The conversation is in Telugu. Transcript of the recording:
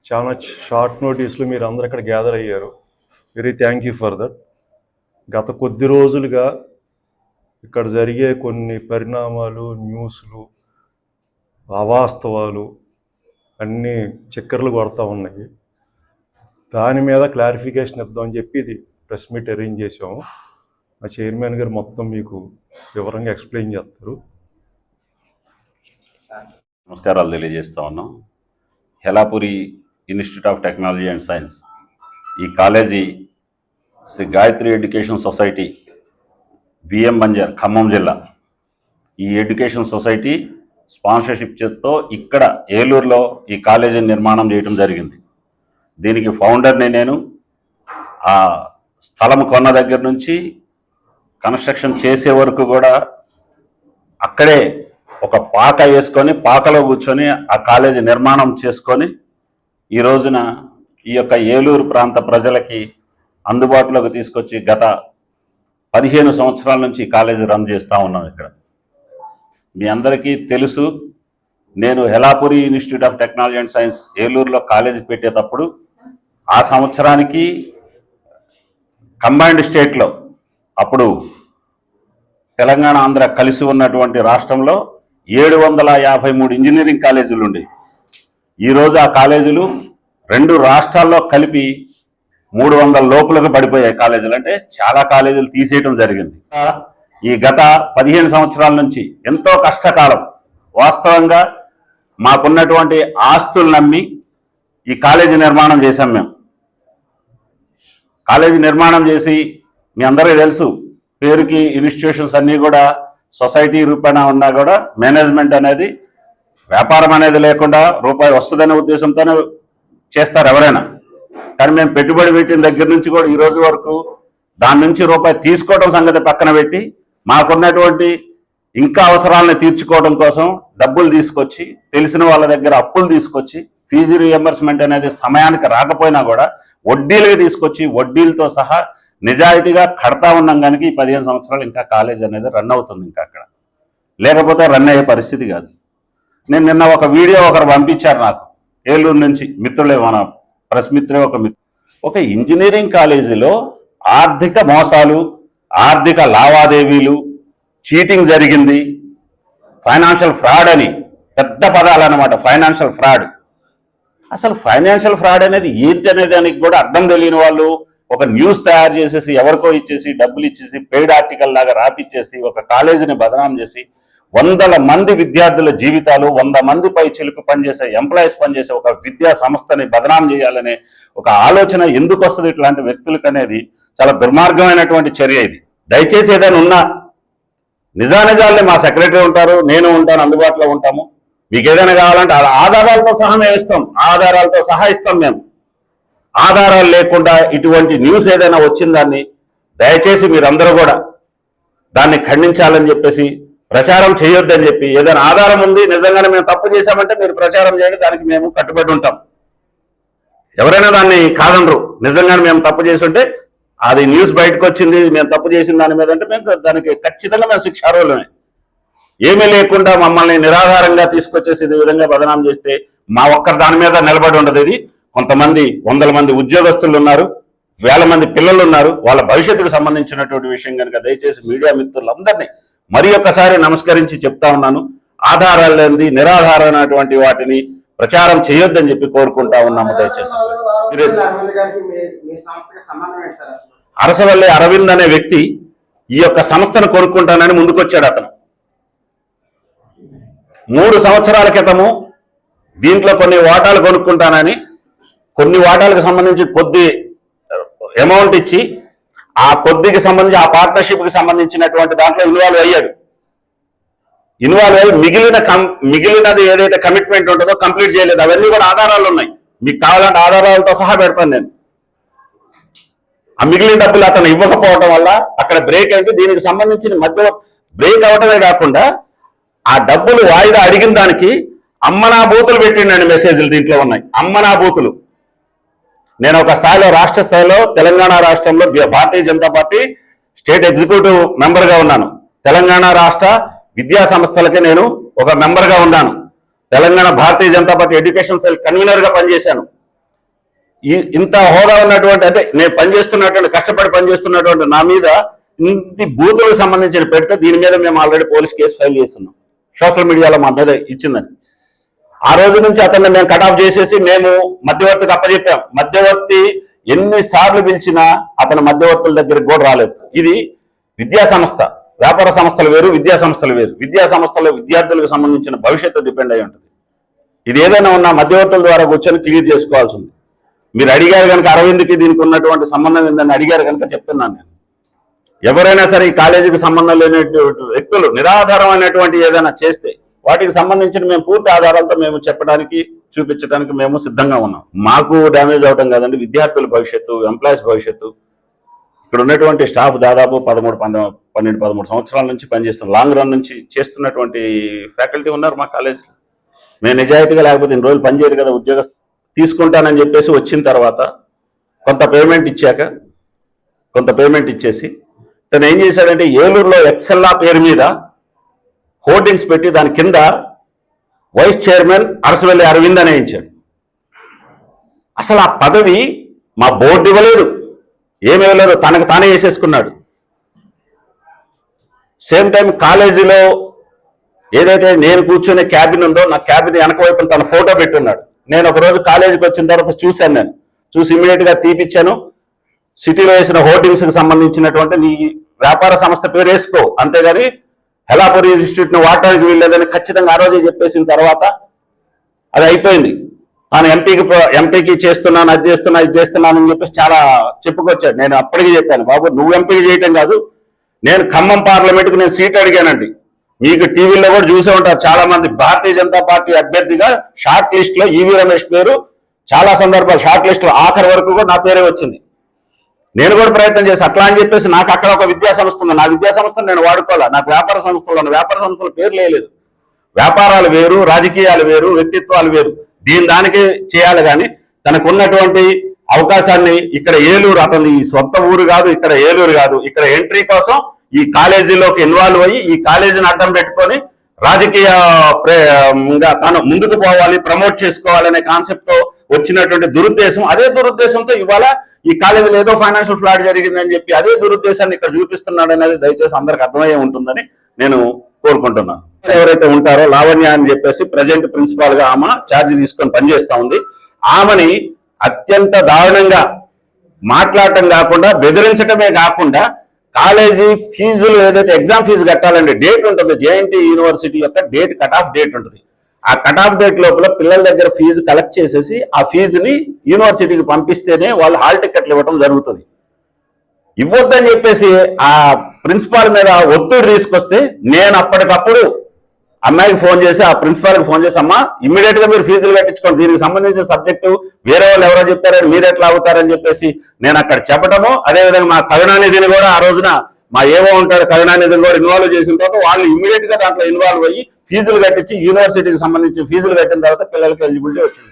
చాలా షార్ట్ నోటీస్లో మీరు అందరు అక్కడ గ్యాదర్ అయ్యారు. Very thank you for that. గత కొద్ది రోజులుగా ఇక్కడ జరిగే కొన్ని పరిణామాలు, న్యూస్లు, అవాస్తవాలు అన్నీ చక్కర్లు కొడతా ఉన్నాయి. దాని మీద క్లారిఫికేషన్ ఇద్దామని చెప్పి ఇది ప్రెస్ మీట్ అరేంజ్ చేసాము. మా చైర్మన్ గారు మొత్తం మీకు వివరంగా ఎక్స్ప్లెయిన్ చేస్తారు. నమస్కారాలు తెలియజేస్తా ఉన్నాం. Helapuri Institute of Technology and Science, ఈ college Shri Gayatri Education Society, BM Banjar, Khammam జిల్లా, ఈ ఎడ్యుకేషన్ సొసైటీ స్పాన్సర్షిప్తో ఇక్కడ ఏలూరులో ఈ కాలేజీ నిర్మాణం చేయడం జరిగింది. దీనికి ఫౌండర్ని నేను. ఆ స్థలం కొన్న దగ్గర నుంచి కన్స్ట్రక్షన్ చేసే వరకు కూడా అక్కడే ఒక పాక వేసుకొని, పాకలో కూర్చొని ఆ కాలేజీ నిర్మాణం చేసుకొని ఈ రోజున ఈ యొక్క ఏలూరు ప్రాంత ప్రజలకి అందుబాటులోకి తీసుకొచ్చి గత 15 సంవత్సరాల నుంచి ఈ కాలేజీ రన్ చేస్తూ ఉన్నాం. ఇక్కడ మీ అందరికీ తెలుసు, నేను Helapuri Institute of Technology and Science ఏలూరులో కాలేజీ పెట్టేటప్పుడు ఆ సంవత్సరానికి కంబైన్డ్ స్టేట్లో, అప్పుడు తెలంగాణ ఆంధ్ర కలిసి ఉన్నటువంటి రాష్ట్రంలో 753 ఇంజనీరింగ్ కాలేజీలు ఉండేవి. ఈరోజు ఆ కాలేజీలు 2 రాష్ట్రాల్లో కలిపి 300 లోపులకు పడిపోయాయి కాలేజీలు. అంటే చాలా కాలేజీలు తీసేయటం జరిగింది. ఈ గత 15 సంవత్సరాల నుంచి ఎంతో కష్టకాలం. వాస్తవంగా మాకున్నటువంటి ఆస్తులు నమ్మి ఈ కాలేజీ నిర్మాణం చేశాం. మేము కాలేజీ నిర్మాణం చేసి, మీ అందరికీ తెలుసు, పేరుకి ఇన్స్టిట్యూషన్స్ అన్నీ కూడా సొసైటీ రూపాయన ఉన్నా కూడా మేనేజ్మెంట్ అనేది, వ్యాపారం అనేది లేకుండా రూపాయి వస్తుందనే ఉద్దేశంతోనే చేస్తారు ఎవరైనా. కానీ మేము పెట్టుబడి పెట్టిన దగ్గర నుంచి కూడా ఈ రోజు వరకు దాని నుంచి రూపాయి తీసుకోవడం సంగతి పక్కన పెట్టి, మాకున్నటువంటి ఇంకా అవసరాలను తీర్చుకోవడం కోసం డబ్బులు తీసుకొచ్చి, తెలిసిన వాళ్ళ దగ్గర అప్పులు తీసుకొచ్చి, ఫీజు రీఎంబర్స్మెంట్ అనేది సమయానికి రాకపోయినా కూడా వడ్డీలుగా తీసుకొచ్చి, వడ్డీలతో సహా నిజాయితీగా కడతా ఉన్నాం. కనుక ఈ 15 సంవత్సరాలు ఇంకా కాలేజ్ అనేది రన్ అవుతుంది. ఇంకా అక్కడ లేకపోతే రన్ అయ్యే పరిస్థితి కాదు. నేను నిన్న ఒక వీడియో ఒకరు పంపించారు నాకు, ఏలూరు నుంచి మిత్రులే, మన ప్రెస్ మిత్రులే. ఒక ఇంజనీరింగ్ కాలేజీలో ఆర్థిక మోసాలు, ఆర్థిక లావాదేవీలు, చీటింగ్ జరిగింది, ఫైనాన్షియల్ ఫ్రాడ్ అని పెద్ద పదాలు అన్నమాట. ఫైనాన్షియల్ ఫ్రాడ్, అసలు ఫైనాన్షియల్ ఫ్రాడ్ అనేది ఏంటి అనే దానికి కూడా అర్థం తెలియని వాళ్ళు ఒక న్యూస్ తయారు చేసేసి, ఎవరికో ఇచ్చేసి, డబ్బులు ఇచ్చేసి, పెయిడ్ ఆర్టికల్ లాగా రాపిచ్చేసి ఒక కాలేజీని బదనాం చేసి, 100 మంది విద్యార్థుల జీవితాలు, 100 మంది పై చిలుకు పనిచేసే ఎంప్లాయీస్ పనిచేసే ఒక విద్యా సంస్థని బదనాం చేయాలనే ఒక ఆలోచన ఎందుకు వస్తుంది ఇట్లాంటి వ్యక్తులకు అనేది చాలా దుర్మార్గమైనటువంటి చర్య ఇది. దయచేసి ఏదైనా ఉన్నా నిజానిజాలని మా సెక్రటరీ ఉంటారు, నేను ఉంటాను, అందుబాటులో ఉంటాము. మీకు ఏదైనా కావాలంటే ఆధారాలతో సహా మేము ఇస్తాం, ఆధారాలతో సహా ఇస్తాం. మేము ఆధారాలు లేకుండా ఇటువంటి న్యూస్ ఏదైనా వచ్చిందాన్ని దయచేసి మీరందరూ కూడా దాన్ని ఖండించాలని చెప్పేసి, ప్రచారం చేయొద్దని చెప్పి, ఏదైనా ఆధారం ఉంది నిజంగానే మేము తప్పు చేశామంటే మీరు ప్రచారం చేయండి, దానికి మేము కట్టుబడి ఉంటాం. ఎవరైనా దాన్ని కాదనరు. నిజంగానే మేము తప్పు చేసి ఉంటే, అది న్యూస్ బయటకు వచ్చింది, మేము తప్పు చేసిన దాని మీద అంటే మేము దానికి ఖచ్చితంగా మేము శిక్షార్హులమే. ఏమీ లేకుండా మమ్మల్ని నిరాధారంగా తీసుకొచ్చేసి ఈ విధంగా బదనాం చేస్తే మా ఒక్కరి దాని మీద నిలబడి ఉండదు. ఇది కొంతమంది 100 మంది ఉద్యోగస్తులు ఉన్నారు, 1000 మంది పిల్లలు ఉన్నారు, వాళ్ళ భవిష్యత్తుకు సంబంధించినటువంటి విషయం కనుక దయచేసి మీడియా మిత్రులందరినీ మరి ఒక్కసారి నమస్కరించి చెప్తా ఉన్నాను. ఆధారాలు లేనిది, నిరాధారమైనటువంటి వాటిని ప్రచారం చేయొద్దని చెప్పి కోరుకుంటా ఉన్నాము. దయచేసి అరసవల్లి అరవింద్ అనే వ్యక్తి ఈ యొక్క సంస్థను కొనుక్కుంటానని ముందుకొచ్చాడు. అతను 3 సంవత్సరాల క్రితము దీంట్లో కొన్ని వాటాలు కొనుక్కుంటానని, కొన్ని వాటాలకు సంబంధించి కొద్ది అమౌంట్ ఇచ్చి, ఆ కొద్దికి సంబంధించి ఆ పార్ట్నర్షిప్కి సంబంధించినటువంటి దాంట్లో ఇన్వాల్వ్ అయ్యాడు. ఇన్వాల్వ్ అయ్యి మిగిలినది ఏదైతే కమిట్మెంట్ ఉంటుందో కంప్లీట్ చేయలేదు. అవన్నీ కూడా ఆధారాలు ఉన్నాయి, మీకు కావాలంటే ఆధారాలతో సహా పెడతాను నేను. ఆ మిగిలిన డబ్బులు అతను ఇవ్వకపోవడం వల్ల అక్కడ బ్రేక్ అయింది. దీనికి సంబంధించిన మధ్యలో బ్రేక్ అవటమే కాకుండా ఆ డబ్బులు వాయిదా అడిగిన దానికి అమ్మనా బూతులు పెట్టిండండి. మెసేజ్లు దీంట్లో ఉన్నాయి, అమ్మనా బూతులు. నేను ఒక స్థాయిలో, రాష్ట్ర స్థాయిలో తెలంగాణ రాష్ట్రంలో Bharatiya Janata party state executive మెంబర్గా ఉన్నాను. తెలంగాణ రాష్ట్ర విద్యా సంస్థలకి నేను ఒక మెంబర్గా ఉన్నాను. Telangana Bharatiya Janata party education cell కన్వీనర్గా పనిచేశాను. ఇంత హోదా ఉన్నటువంటి, అంటే నేను పనిచేస్తున్నటువంటి, కష్టపడి పనిచేస్తున్నటువంటి నా మీద ఇంటి బూతులకు సంబంధించిన పెడితే దీని మీద మేము ఆల్రెడీ పోలీస్ కేసు ఫైల్ చేస్తున్నాం. సోషల్ మీడియాలో మా మీద ఇచ్చిందని. ఆ రోజు నుంచి అతన్ని మేము కట్ ఆఫ్ చేసేసి మేము మధ్యవర్తికి అప్పచెప్పాం. మధ్యవర్తి ఎన్నిసార్లు పిలిచినా అతని మధ్యవర్తుల దగ్గరికి కూడా రాలేదు. ఇది విద్యా సంస్థ, వ్యాపార సంస్థలు వేరు, విద్యా సంస్థలు వేరు. విద్యా సంస్థలో విద్యార్థులకు సంబంధించిన భవిష్యత్తు డిపెండ్ అయి ఉంటుంది. ఇది ఏదైనా ఉన్నా మధ్యవర్తుల ద్వారా కూర్చొని క్లియర్ చేసుకోవాల్సి ఉంది. మీరు అడిగారు కనుక అరవింద్కి దీనికి ఉన్నటువంటి సంబంధం ఏందని అడిగారు కనుక చెప్తున్నాను నేను. ఎవరైనా సరే ఈ కాలేజీకి సంబంధం లేనటువంటి వ్యక్తులు నిరాధారమైనటువంటి ఏదైనా చేస్తే వాటికి సంబంధించిన మేము పూర్తి ఆధారాలతో మేము చెప్పడానికి, చూపించడానికి మేము సిద్ధంగా ఉన్నాం. మాకు డ్యామేజ్ అవడం కాదండి, విద్యార్థుల భవిష్యత్తు, ఎంప్లాయీస్ భవిష్యత్తు. ఇక్కడ ఉన్నటువంటి స్టాఫ్ దాదాపు 12-13 సంవత్సరాల నుంచి పనిచేస్తున్నారు. లాంగ్ రన్ నుంచి చేస్తున్నటువంటి ఫ్యాకల్టీ ఉన్నారు మా కాలేజీలో. మేము నిజాయితీగా లేకపోతే ఇన్ని రోజులు పనిచేయరు కదా ఉద్యోగస్తులు. తీసుకుంటానని చెప్పేసి వచ్చిన తర్వాత కొంత పేమెంట్ ఇచ్చేసి తను ఏం చేశాడంటే ఏలూరులో ఎక్సెల్లా పేరు మీద హోర్డింగ్స్ పెట్టి దాని కింద వైస్ చైర్మన్ అరసవెల్లి అరవింద్ అనే ఇచ్చాడు. అసలు ఆ పదవి మా బోర్డు ఇవ్వలేదు, ఏమి ఇవ్వలేదు, తనకు తానే వేసేసుకున్నాడు. సేమ్ టైం కాలేజీలో ఏదైతే నేను కూర్చునే క్యాబిన్ ఉందో నా క్యాబిన్ వెనక వైపున తన ఫోటో పెట్టున్నాడు. నేను ఒకరోజు కాలేజీకి వచ్చిన తర్వాత చూశాను. నేను చూసి ఇమీడియట్గా తీపిచ్చాను. సిటీలో వేసిన హోర్డింగ్స్కి సంబంధించినటువంటి నీ వ్యాపార సంస్థ పేరు వేసుకో, అంతేగాని హెలాపురి ఇన్స్టిట్యూట్ను వాడటానికి వీల్లేదని ఖచ్చితంగా ఆ రోజే చెప్పేసిన తర్వాత అది అయిపోయింది. తాను ఎంపీకి చేస్తున్నాను, అది చేస్తున్నా, ఇది చేస్తున్నాను అని చెప్పేసి చాలా చెప్పుకొచ్చాడు. నేను అప్పటికి చెప్పాను, బాబు నువ్వు ఎంపీకి చేయటం కాదు, నేను ఖమ్మం పార్లమెంట్కి నేను సీట్ అడిగానండి. మీకు టీవీలో కూడా చూసే ఉంటారు చాలా మంది. భారతీయ జనతా పార్టీ అభ్యర్థిగా షార్ట్ లిస్ట్ లో ఈవీ రమేష్ పేరు చాలా సందర్భాలు షార్ట్ లిస్ట్ లో ఆఖరి వరకు కూడా నా పేరే వచ్చింది. నేను కూడా ప్రయత్నం చేసి అట్లా అని చెప్పేసి నాకు అక్కడ ఒక విద్యా సంస్థ ఉంది, నా విద్యా సంస్థను నేను వాడుకోవాలా. నాకు వ్యాపార సంస్థలు ఉన్న వ్యాపార సంస్థల పేరు లేదు. వ్యాపారాలు వేరు, రాజకీయాలు వేరు, వ్యక్తిత్వాలు వేరు. దానికి చేయాలి. కానీ తనకు ఉన్నటువంటి అవకాశాన్ని ఇక్కడ ఏలూరు, అతను ఈ సొంత ఊరు కాదు, ఇక్కడ ఏలూరు కాదు, ఇక్కడ ఎంట్రీ కోసం ఈ కాలేజీలోకి ఇన్వాల్వ్ అయ్యి ఈ కాలేజీని అడ్డం పెట్టుకొని రాజకీయంగా తాను ముందుకు పోవాలి, ప్రమోట్ చేసుకోవాలనే కాన్సెప్ట్ తో వచ్చినటువంటి దురుద్దేశం. అదే దురుద్దేశంతో ఇవాళ ఈ కాలేజీలో ఏదో ఫైనాన్షియల్ ఫ్రాడ్ జరిగిందని చెప్పి అదే దురుద్దేశాన్ని ఇక్కడ చూపిస్తున్నాడు అనేది దయచేసి అందరికి అర్థమయ్యే ఉంటుందని నేను కోరుకుంటున్నాను. ఎవరైతే ఉంటారో లావణ్య అని చెప్పేసి ప్రజెంట్ ప్రిన్సిపాల్ గా ఆమె ఛార్జ్ తీసుకొని పనిచేస్తా ఉంది. ఆమెని అత్యంత దారుణంగా మాట్లాడటం కాకుండా, బెదిరించడమే కాకుండా, కాలేజీ ఫీజులు ఏదైతే ఎగ్జామ్ ఫీజు కట్టాలంటే డేట్ ఉంటుంది, జేఎన్టీ యూనివర్సిటీ యొక్క డేట్, కట్ ఆఫ్ డేట్ ఉంటుంది. ఆ కట్ ఆఫ్ డేట్ లోపల పిల్లల దగ్గర ఫీజు కలెక్ట్ చేసేసి ఆ ఫీజుని యూనివర్సిటీకి పంపిస్తేనే వాళ్ళు హాల్ టికెట్లు ఇవ్వడం జరుగుతుంది. ఇవ్వద్దని చెప్పేసి ఆ ప్రిన్సిపాల్ మీద ఒత్తిడి తీసుకొస్తే నేను అప్పటికప్పుడు అమ్మాయికి ఫోన్ చేసి, ఆ ప్రిన్సిపాల్కి ఫోన్ చేసి, అమ్మా ఇమ్మీడియట్ గా మీరు ఫీజులు కట్టించుకోండి, దీనికి సంబంధించిన సబ్జెక్టు వేరే వాళ్ళు ఎవరో చెప్పారని మీరు ఎట్లా అవుతారని చెప్పేసి నేను అక్కడ చెప్పడము. అదేవిధంగా మా కరుణానిధిని కూడా ఆ రోజున మా ఏవో ఉంటారు కరుణానిధిని కూడా ఇన్వాల్వ్ చేసిన తర్వాత వాళ్ళు ఇమ్మీడియట్ గా దాంట్లో ఇన్వాల్వ్ అయ్యి ఫీజులు కట్టించి యూనివర్సిటీకి సంబంధించి ఫీజులు కట్టిన తర్వాత పిల్లలకి ఎలిజిబిలిటీ వచ్చింది.